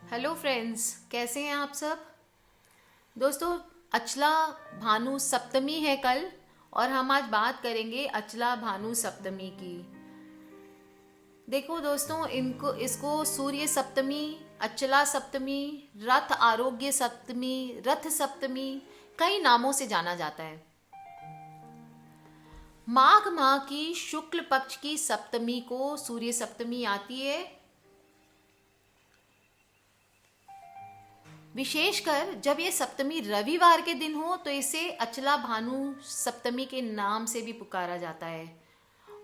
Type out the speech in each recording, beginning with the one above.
Hello friends, कैसे हैं आप सब। दोस्तों, अचला भानु सप्तमी है कल। और हम आज बात करेंगे अचला भानु सप्तमी की। देखो दोस्तों, इनको इसको सूर्य सप्तमी, अचला सप्तमी, रथ आरोग्य सप्तमी, रथ सप्तमी, कई नामों से जाना जाता है। माघ माह की शुक्ल पक्ष की सप्तमी को सूर्य सप्तमी आती है। विशेषकर जब ये सप्तमी रविवार के दिन हो तो इसे अचला भानु सप्तमी के नाम से भी पुकारा जाता है।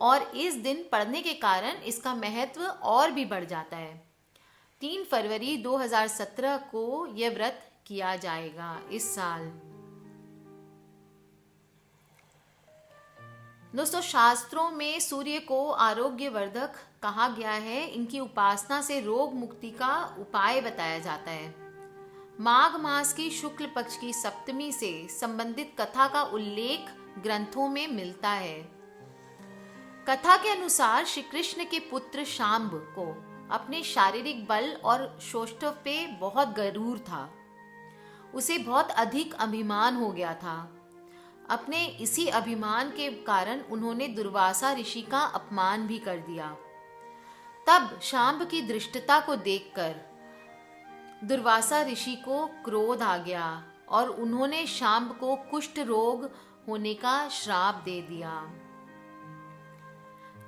और इस दिन पड़ने के कारण इसका महत्व और भी बढ़ जाता है। 3 फरवरी 2017 को यह व्रत किया जाएगा इस साल। दोस्तों, शास्त्रों में सूर्य को आरोग्यवर्धक कहा गया है। इनकी उपासना से रोग मुक्ति का उपाय बताया जाता है। माघ मास की शुक्ल पक्ष की सप्तमी से संबंधित कथा का उल्लेख ग्रंथों में मिलता है। कथा के अनुसार श्री कृष्ण के पुत्र शांब को अपने शारीरिक बल और शौष्ठव पे बहुत गरूर था। उसे बहुत अधिक अभिमान हो गया था। अपने इसी अभिमान के कारण उन्होंने दुर्वासा ऋषि का अपमान भी कर दिया। तब शांब की धृष्टता को देखकर दुर्वासा ऋषि को क्रोध आ गया और उन्होंने शांब को कुष्ठ रोग होने का श्राप दे दिया।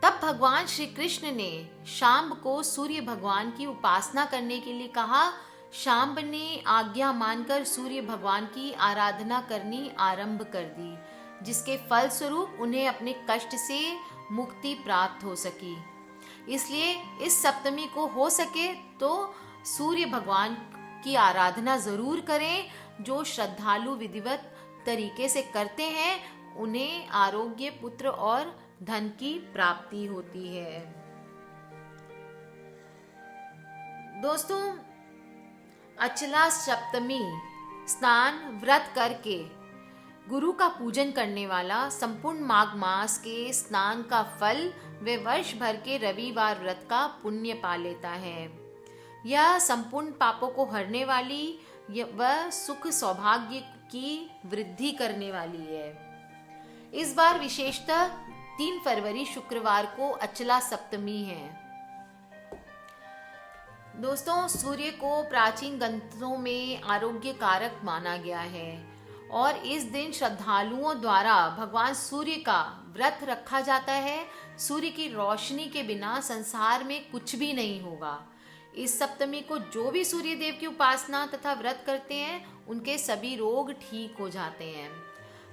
तब भगवान श्री कृष्ण ने शांब को सूर्य भगवान की उपासना करने के लिए कहा। शांब ने आज्ञा मानकर सूर्य भगवान की आराधना करनी आरंभ कर दी, जिसके फलस्वरूप उन्हें अपने कष्ट से मुक्ति प्राप्त हो सकी। इसलिए इस सप्तमी को हो सके तो सूर्य भगवान की आराधना जरूर करें। जो श्रद्धालु विधिवत तरीके से करते हैं उन्हें आरोग्य, पुत्र और धन की प्राप्ति होती है। दोस्तों, अचला सप्तमी स्नान व्रत करके गुरु का पूजन करने वाला संपूर्ण माघ मास के स्नान का फल वे वर्ष भर के रविवार व्रत का पुण्य पा लेता है। यह संपूर्ण पापों को हरने वाली व सुख सौभाग्य की वृद्धि करने वाली है। इस बार विशेषतः 3 फरवरी शुक्रवार को अचला सप्तमी है। दोस्तों, सूर्य को प्राचीन ग्रंथों में आरोग्य कारक माना गया है और इस दिन श्रद्धालुओं द्वारा भगवान सूर्य का व्रत रखा जाता है। सूर्य की रोशनी के बिना संसार में कुछ भी नहीं होगा। इस सप्तमी को जो भी सूर्य देव की उपासना तथा व्रत करते हैं उनके सभी रोग ठीक हो जाते हैं।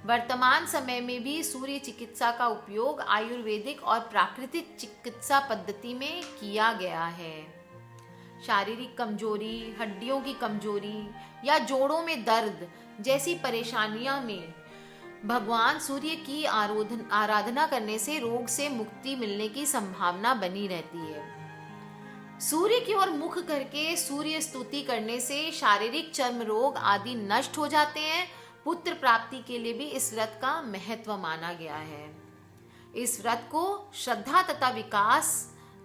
वर्तमान समय में भी सूर्य चिकित्सा का उपयोग आयुर्वेदिक और प्राकृतिक चिकित्सा पद्धति में किया गया है। शारीरिक कमजोरी, हड्डियों की कमजोरी या जोड़ों में दर्द जैसी परेशानियां में भगवान सूर्य की आराधना करने से रोग से मुक्ति मिलने की संभावना बनी रहती है। सूर्य की ओर मुख करके सूर्य स्तुति करने से शारीरिक चर्म रोग आदि नष्ट हो जाते हैं। पुत्र प्राप्ति के लिए भी इस व्रत का महत्व माना गया है। इस व्रत को श्रद्धा तथा विकास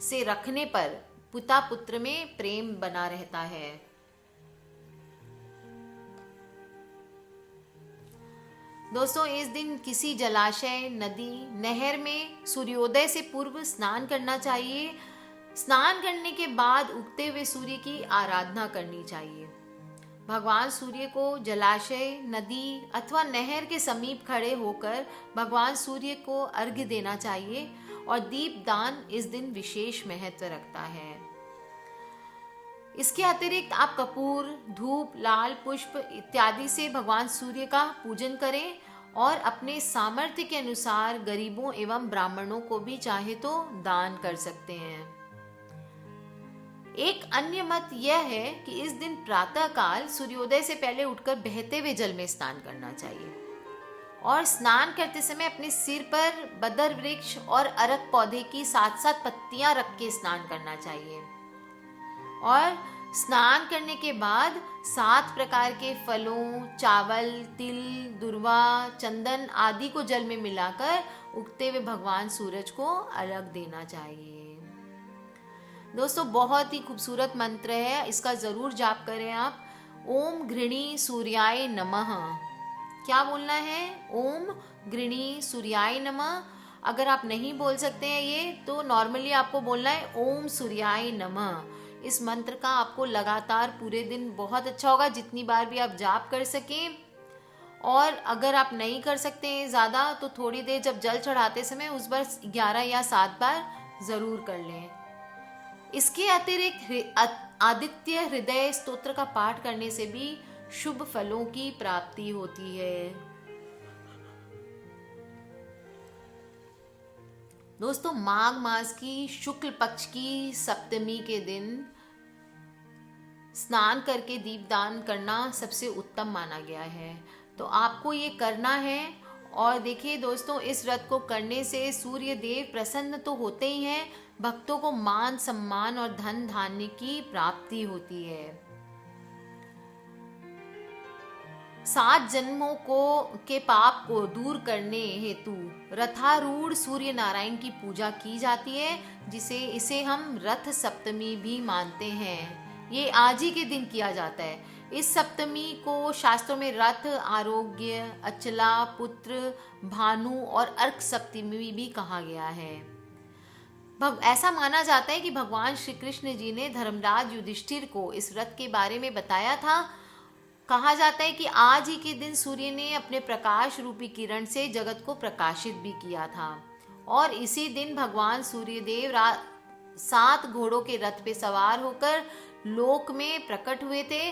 से रखने पर पिता पुत्र में प्रेम बना रहता है। दोस्तों, इस दिन किसी जलाशय, नदी, नहर में सूर्योदय से पूर्व स्नान करना चाहिए। स्नान करने के बाद उगते हुए सूर्य की आराधना करनी चाहिए। भगवान सूर्य को जलाशय, नदी अथवा नहर के समीप खड़े होकर भगवान सूर्य को अर्घ्य देना चाहिए और दीप दान इस दिन विशेष महत्व रखता है। इसके अतिरिक्त आप कपूर, धूप, लाल पुष्प इत्यादि से भगवान सूर्य का पूजन करें और अपने सामर्थ्य के अनुसार गरीबों एवं ब्राह्मणों को भी चाहे तो दान कर सकते हैं। एक अन्य मत यह है कि इस दिन प्रातः काल सूर्योदय से पहले उठकर बहते हुए जल में स्नान करना चाहिए और स्नान करते समय अपने सिर पर बदर वृक्ष और अरक पौधे की 7-7 पत्तियां रख के स्नान करना चाहिए। और स्नान करने के बाद 7 प्रकार के फलों, चावल, तिल, दुर्वा, चंदन आदि को जल में मिलाकर उगते हुए भगवान सूरज को अर्घ्य देना चाहिए। दोस्तों बहुत ही खूबसूरत मंत्र है, इसका जरूर जाप करें आप। ओम घृणी सूर्याय नमः। क्या बोलना है? ओम घृणी सूर्याय नमः। अगर आप नहीं बोल सकते हैं ये, तो नॉर्मली आपको बोलना है ओम सूर्याय नमः। इस मंत्र का आपको लगातार पूरे दिन बहुत अच्छा होगा, जितनी बार भी आप जाप कर सकें। और अगर आप नहीं कर सकते हैं ज़्यादा, तो थोड़ी देर जब जल चढ़ाते समय उस बार 11 या 7 बार ज़रूर कर लें। इसके अतिरिक्त आदित्य हृदय स्तोत्र का पाठ करने से भी शुभ फलों की प्राप्ति होती है। दोस्तों माघ मास की शुक्ल पक्ष की सप्तमी के दिन स्नान करके दीपदान करना सबसे उत्तम माना गया है, तो आपको ये करना है। और देखिए दोस्तों, इस व्रत को करने से सूर्य देव प्रसन्न तो होते ही हैं, भक्तों को मान सम्मान और धन धान्य की प्राप्ति होती है। 7 जन्मों के पाप को दूर करने हेतु रथारूढ़ सूर्य नारायण की पूजा की जाती है, इसे हम रथ सप्तमी भी मानते हैं। ये आज ही के दिन किया जाता है। इस सप्तमी को शास्त्रों में रथ, आरोग्य, अचला, पुत्र, भानु और अर्क सप्तमी भी कहा गया है। ऐसा माना जाता है कि भगवान श्री कृष्ण जी ने धर्मराज युधिष्ठिर को इस व्रत के बारे में बताया था। कहा जाता है कि आज ही के दिन सूर्य ने अपने प्रकाश रूपी किरण से जगत को प्रकाशित भी किया था, और इसी दिन भगवान सूर्यदेव 7 घोड़ों के रथ पे सवार होकर लोक में प्रकट हुए थे,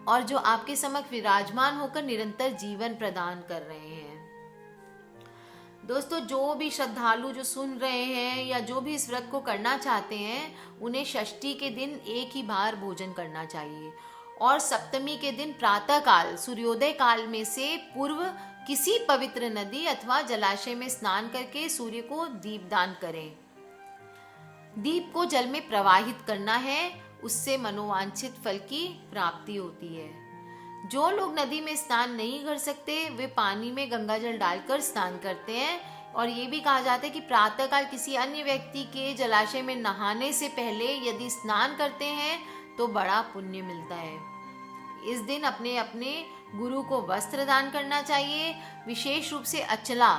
और जो आपके समक्ष विराजमान होकर निरंतर जीवन प्रदान कर रहे हैं। दोस्तों जो भी श्रद्धालु जो सुन रहे हैं या जो भी इस व्रत को करना चाहते हैं, उन्हें षष्ठी के दिन एक ही बार भोजन करना चाहिए, और सप्तमी के दिन प्रातः काल सूर्योदय काल में से पूर्व किसी पवित्र नदी अथवा जलाशय में स्नान करके सूर्य को दीपदान करें। दीप को जल में प्रवाहित करना है, उससे मनोवांछित फल की प्राप्ति होती है। जो लोग नदी में स्नान नहीं कर सकते, वे पानी में गंगा जल डालकर स्नान करते हैं। और ये भी कहा जाता है कि प्रातःकाल किसी अन्य व्यक्ति के जलाशय में नहाने से पहले यदि स्नान करते हैं तो बड़ा पुण्य मिलता है। इस दिन अपने अपने गुरु को वस्त्र दान करना चाहिए, विशेष रूप से अचला,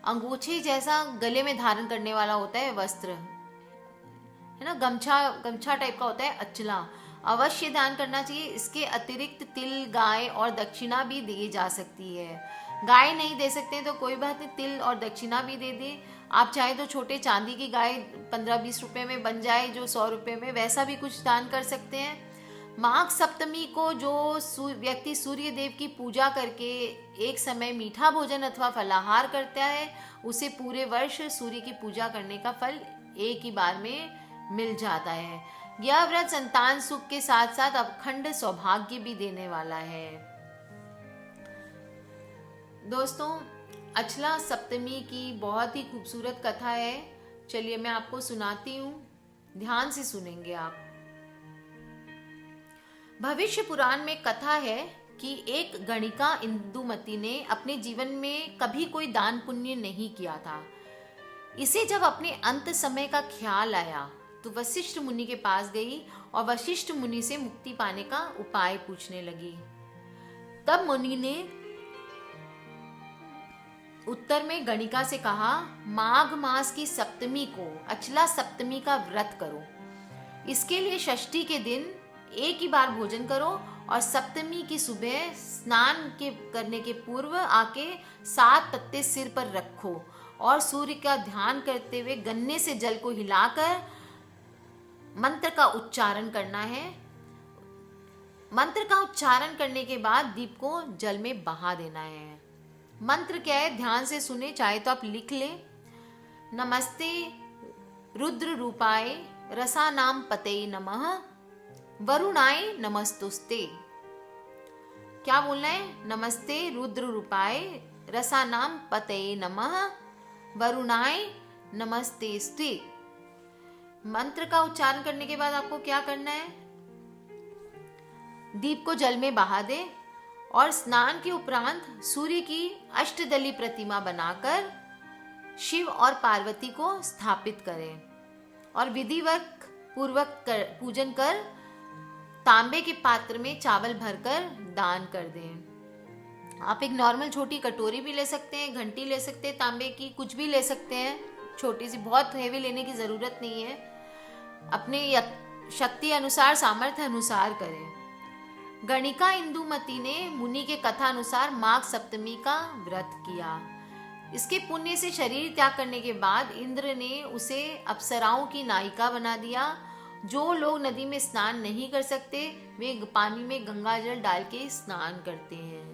अंगूछे जैसा गले में धारण करने वाला होता है वस्त्र, है ना, गमछा टाइप का होता है अचला, अवश्य दान करना चाहिए। इसके अतिरिक्त तिल, गाय और दक्षिणा भी दी जा सकती है। गाय नहीं दे सकते तो कोई बात नहीं, तिल और दक्षिणा भी दे दे। आप चाहे तो छोटे चांदी की गाय 15-20 रुपए में बन जाए, जो 100 रुपए में, वैसा भी कुछ दान कर सकते हैं। माघ सप्तमी को जो व्यक्ति सूर्य देव की पूजा करके एक समय मीठा भोजन अथवा फलाहार करता है, उसे पूरे वर्ष सूर्य की पूजा करने का फल एक ही बार में मिल जाता है। यह व्रत संतान सुख के साथ साथ अखंड सौभाग्य भी देने वाला है। दोस्तों अचला सप्तमी की बहुत ही खूबसूरत कथा है, चलिए मैं आपको सुनाती हूँ, ध्यान से सुनेंगे आप। भविष्य पुराण में कथा है कि एक गणिका इंदुमती ने अपने जीवन में कभी कोई दान पुण्य नहीं किया था। इसे जब अपने अंत समय का ख्याल आया तो वशिष्ठ मुनि के पास गई और वशिष्ठ मुनि से मुक्ति पाने का उपाय पूछने लगी। तब मुनि ने उत्तर में गणिका से कहा, माघ मास की सप्तमी को अचला सप्तमी का व्रत करो। इसके लिए षष्ठी के दिन एक ही बार भोजन करो और सप्तमी की सुबह स्नान करने के पूर्व आके 7 पत्ते सिर पर रखो और सूर्य का ध्यान करते हुए गन्ने से जल को हिलाकर मंत्र का उच्चारण करना है। मंत्र का उच्चारण करने के बाद दीप को जल में बहा देना है। मंत्र क्या है, ध्यान से सुने, चाहे तो आप लिख लें। नमस्ते रुद्र रूपाय रसानाम पते नमः वरुणाय नमस्तुस्ते। क्या बोलना है? नमस्ते रुद्र रूपाय रसानाम पते नमः वरुणाय नमस्तेस्ते। मंत्र का उच्चारण करने के बाद आपको क्या करना है? दीप को जल में बहा दे और स्नान के उपरांत सूर्य की अष्टदली प्रतिमा बनाकर शिव और पार्वती को स्थापित करें और विधिवत पूर्वक पूजन कर तांबे के पात्र में चावल भरकर दान कर दें। आप एक नॉर्मल छोटी कटोरी भी ले सकते हैं, घंटी ले सकते हैं तांबे की, कुछ भी ले सकते हैं छोटी सी, बहुत हेवी लेने की जरूरत नहीं है। अपने शक्ति अनुसार, सामर्थ्य अनुसार करें। गणिका इंदुमती ने मुनि के कथा अनुसार माघ सप्तमी का व्रत किया। इसके पुण्य से शरीर त्याग करने के बाद इंद्र ने उसे अप्सराओं की नायिका बना दिया। जो लोग नदी में स्नान नहीं कर सकते वे पानी में गंगा जल डाल के स्नान करते हैं।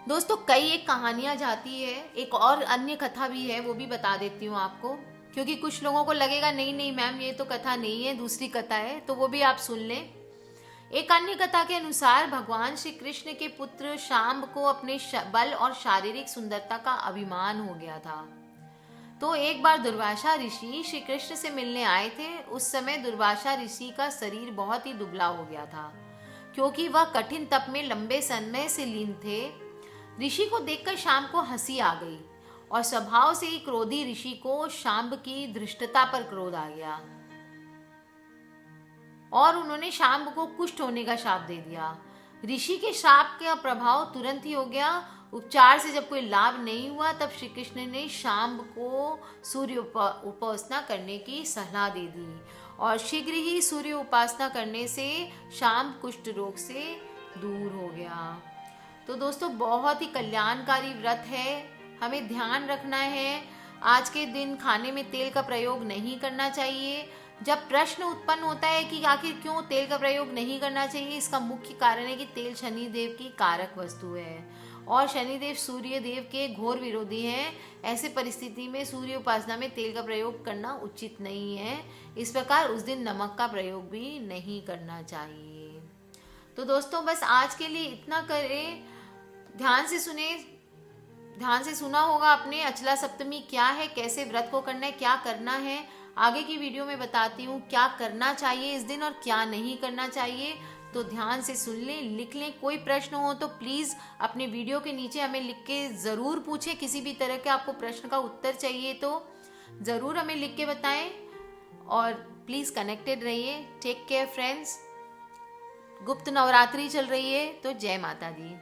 दोस्तों कई एक कहानियां जाती है, एक और अन्य कथा भी है, वो भी बता देती हूँ आपको, क्योंकि कुछ लोगों को लगेगा नहीं नहीं मैम ये तो कथा नहीं है, दूसरी कथा है, तो वो भी आप सुन लें। एक अन्य कथा के अनुसार भगवान श्री कृष्ण के पुत्र शाम्ब को अपने बल और शारीरिक सुंदरता का अभिमान हो गया था। तो एक बार दुर्वासा ऋषि श्री कृष्ण से मिलने आए थे। उस समय दुर्वासा ऋषि का शरीर बहुत ही दुबला हो गया था, क्योंकि वह कठिन तप में लंबे समय से लीन थे। ऋषि को देखकर शाम्ब को हंसी आ गई और स्वभाव से ही क्रोधी ऋषि को शाम्ब की धृष्टता पर क्रोध आ गया और उन्होंने शाम्ब को कुष्ठ होने का श्राप दे दिया। ऋषि के श्राप का प्रभाव तुरंत ही हो गया। उपचार से जब कोई लाभ नहीं हुआ तब श्री कृष्ण ने शाम्ब को सूर्य उपासना करने की सलाह दे दी और शीघ्र ही सूर्य उपासना करने से शाम्ब कुष्ठ रोग से दूर हो गया। तो दोस्तों बहुत ही कल्याणकारी व्रत है, हमें ध्यान रखना है। आज के दिन खाने में तेल का प्रयोग नहीं करना चाहिए। जब प्रश्न उत्पन्न होता है कि आखिर क्यों तेल का प्रयोग नहीं करना चाहिए, इसका मुख्य कारण है कि तेल शनिदेव की कारक वस्तु है और शनिदेव सूर्य देव के घोर विरोधी हैं। ऐसे परिस्थिति में सूर्य उपासना में तेल का प्रयोग करना उचित नहीं है। इस प्रकार उस दिन नमक का प्रयोग भी नहीं करना चाहिए। तो दोस्तों बस आज के लिए इतना करें। ध्यान से सुने, ध्यान से सुना होगा आपने अचला सप्तमी क्या है, कैसे व्रत को करना है, क्या करना है। आगे की वीडियो में बताती हूँ क्या करना चाहिए इस दिन और क्या नहीं करना चाहिए। तो ध्यान से सुन लें, लिख लें। कोई प्रश्न हो तो प्लीज़ अपने वीडियो के नीचे हमें लिख के ज़रूर पूछें। किसी भी तरह के आपको प्रश्न का उत्तर चाहिए तो ज़रूर हमें लिख के बताएं और प्लीज़ कनेक्टेड रहिए। Take care friends. Gupt Navratri चल रही है तो जय माता दी।